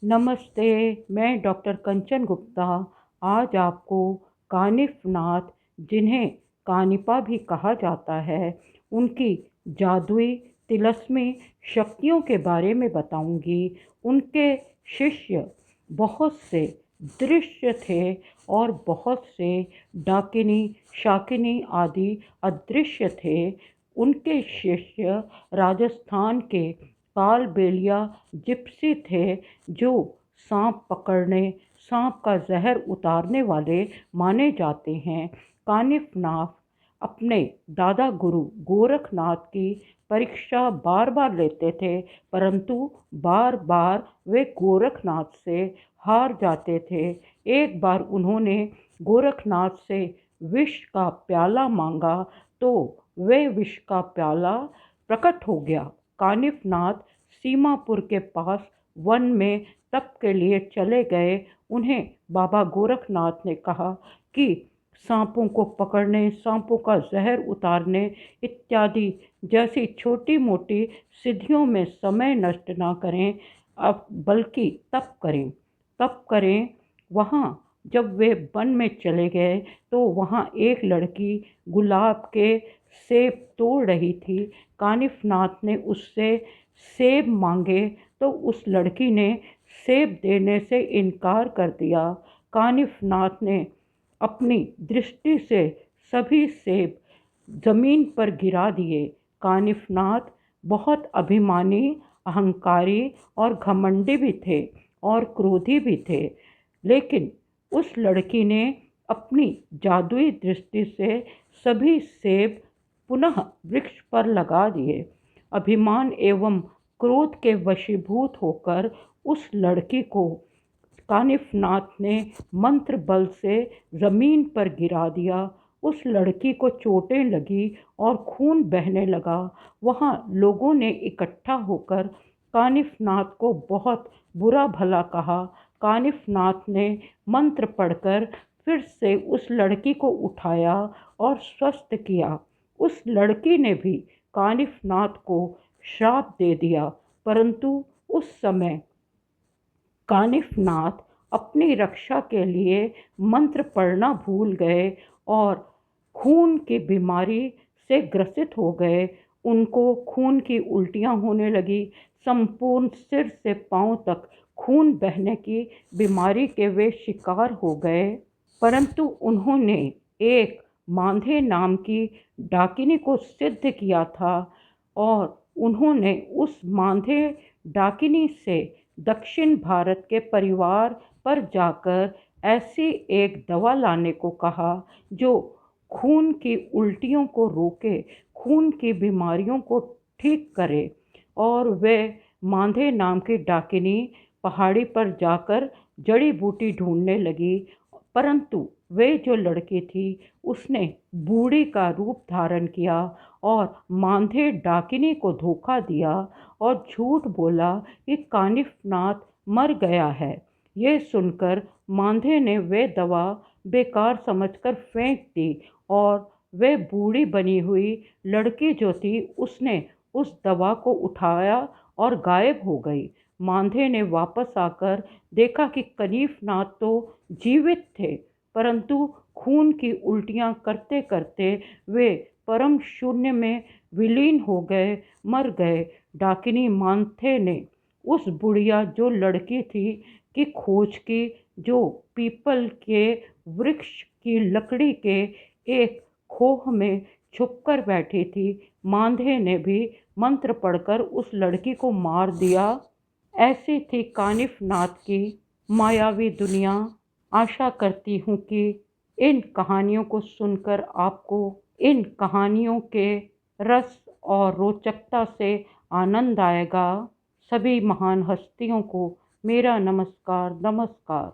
नमस्ते। मैं डॉक्टर कंचन गुप्ता आज आपको कानिफ नाथ, जिन्हें कानिपा भी कहा जाता है, उनकी जादुई तिलस्मी शक्तियों के बारे में बताऊंगी। उनके शिष्य बहुत से दृश्य थे और बहुत से डाकिनी, शाकिनी आदि अदृश्य थे। उनके शिष्य राजस्थान के कालबेलिया जिप्सी थे, जो सांप पकड़ने, सांप का जहर उतारने वाले माने जाते हैं। कानिफनाथ अपने दादा गुरु गोरखनाथ की परीक्षा बार बार लेते थे, परंतु बार बार वे गोरखनाथ से हार जाते थे। एक बार उन्होंने गोरखनाथ से विष का प्याला मांगा तो वे विष का प्याला प्रकट हो गया। कानिफनाथ सीमापुर के पास वन में तप के लिए चले गए। उन्हें बाबा गोरखनाथ ने कहा कि सांपों को पकड़ने, सांपों का जहर उतारने इत्यादि जैसी छोटी मोटी सिद्धियों में समय नष्ट ना करें, अब बल्कि तप करें। वहाँ जब वे वन में चले गए तो वहाँ एक लड़की गुलाब के सेब तोड़ रही थी। कानिफनाथ ने उससे सेब मांगे तो उस लड़की ने सेब देने से इनकार कर दिया। कानिफनाथ ने अपनी दृष्टि से सभी सेब जमीन पर गिरा दिए। कानिफनाथ बहुत अभिमानी, अहंकारी और घमंडी भी थे और क्रोधी भी थे, लेकिन उस लड़की ने अपनी जादुई दृष्टि से सभी सेब पुनः वृक्ष पर लगा दिए। अभिमान एवं क्रोध के वशीभूत होकर उस लड़की को कानिफनाथ ने मंत्र बल से ज़मीन पर गिरा दिया। उस लड़की को चोटें लगी और खून बहने लगा। वहाँ लोगों ने इकट्ठा होकर कानिफनाथ को बहुत बुरा भला कहा। कानिफनाथ ने मंत्र पढ़कर फिर से उस लड़की को उठाया और स्वस्थ किया। उस लड़की ने भी कानिफनाथ को श्राप दे दिया, परंतु उस समय कानिफनाथ अपनी रक्षा के लिए मंत्र पढ़ना भूल गए और खून की बीमारी से ग्रसित हो गए। उनको खून की उल्टियाँ होने लगी। संपूर्ण सिर से पांव तक खून बहने की बीमारी के वे शिकार हो गए। परंतु उन्होंने एक मांधे नाम की डाकिनी को सिद्ध किया था और उन्होंने उस मांधे डाकिनी से दक्षिण भारत के परिवार पर जाकर ऐसी एक दवा लाने को कहा जो खून की उल्टियों को रोके, खून की बीमारियों को ठीक करे। और वे मांधे नाम की डाकिनी पहाड़ी पर जाकर जड़ी बूटी ढूंढने लगी, परंतु वे जो लड़की थी उसने बूढ़ी का रूप धारण किया और मांधे डाकिनी को धोखा दिया और झूठ बोला कि कानिफनाथ मर गया है। ये सुनकर मांधे ने वे दवा बेकार समझकर फेंक दी और वे बूढ़ी बनी हुई लड़की जो थी उसने उस दवा को उठाया और गायब हो गई। मांधे ने वापस आकर देखा कि कानिफनाथ तो जीवित थे, परंतु खून की उल्टियाँ करते करते वे परम शून्य में विलीन हो गए, मर गए। डाकिनी मांधे ने उस बुढ़िया जो लड़की थी की खोज की, जो पीपल के वृक्ष की लकड़ी के एक खोह में छुपकर बैठी थी। मांधे ने भी मंत्र पढ़कर उस लड़की को मार दिया। ऐसी थी कानिफनाथ की मायावी दुनिया। आशा करती हूँ कि इन कहानियों को सुनकर आपको इन कहानियों के रस और रोचकता से आनंद आएगा। सभी महान हस्तियों को मेरा नमस्कार।